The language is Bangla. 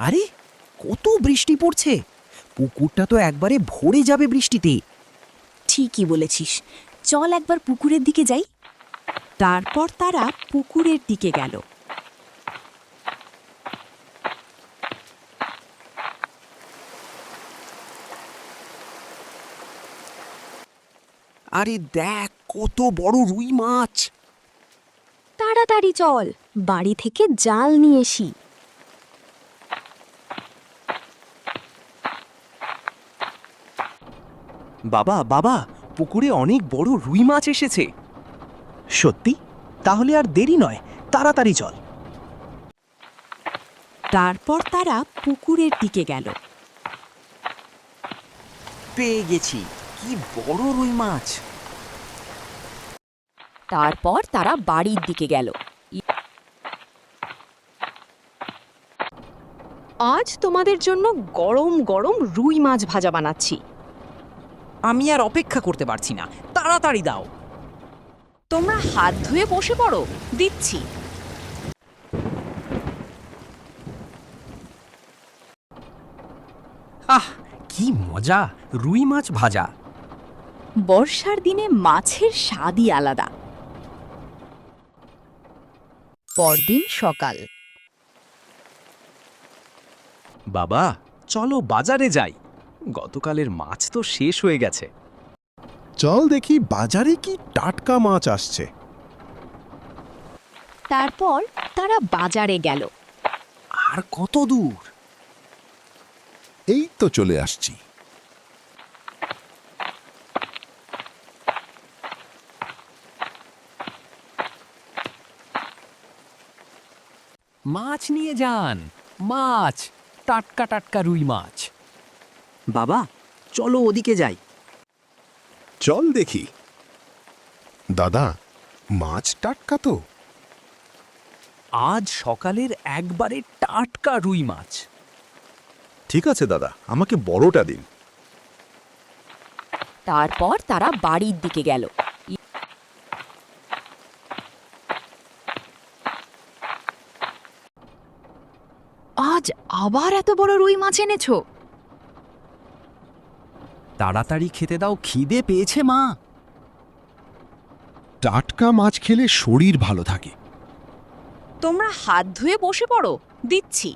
আরে কত বৃষ্টি পড়ছে, পুকুরটা তো একবারে ভরে যাবে বৃষ্টিতে। ঠিকই বলেছিস, চল একবার পুকুরের দিকে যাই। তারপর তারা পুকুরের দিকে গেল। আরে দেখ কত বড় রুই মাছ। তাড়াতাড়ি চল, বাড়ি থেকে জাল নিয়ে এসি। বাবা বাবা, পুকুরে অনেক বড় রুই মাছ এসেছে। সত্যি? তাহলে আর দেরি নয়, তাড়াতাড়ি চল। তারপর তারা পুকুরের দিকে গেল। পেয়ে গেছি, কি বড় রুই মাছ। তারপর তারা বাড়ির দিকে গেল। আজ তোমাদের জন্য গরম গরম রুই মাছ ভাজা বানাচ্ছি। আমি আর অপেক্ষা করতে পারছি না, তাড়াতাড়ি দাও। তোমরা হাত ধুয়ে বসে পড়ো, দিচ্ছি। আহ, কি মজা, রুই মাছ ভাজা। বর্ষার দিনে মাছের স্বাদই আলাদা। পরদিন সকাল। বাবা, চলো বাজারে যাই। গতকালের মাছ তো শেষ হয়ে গেছে। চল দেখি বাজারে কি টাটকা মাছ আসছে। তারপর তারা বাজারে গেল। আর কত দূর? এই তো চলে আসছি। মাছ নিয়ে যান, মাছ, টাটকা টাটকা রুই মাছ। বাবা চলো ওদিকে যাই। চল দেখি। দাদা, মাছ টাটকা তো? আজ সকালের একবারে টাটকা রুই মাছ। ঠিক আছে দাদা, আমাকে বড়টা দিন। তারপর তারা বাড়ির দিকে গেল। আজ আবার এত বড় রুই মাছ এনেছো? তাড়াতাড়ি খেতে দাও, খিদে পেয়েছে মা। টাটকা মাছ খেলে শরীর ভালো থাকে। তোমরা হাত ধুয়ে বসে পড়ো, দিচ্ছি।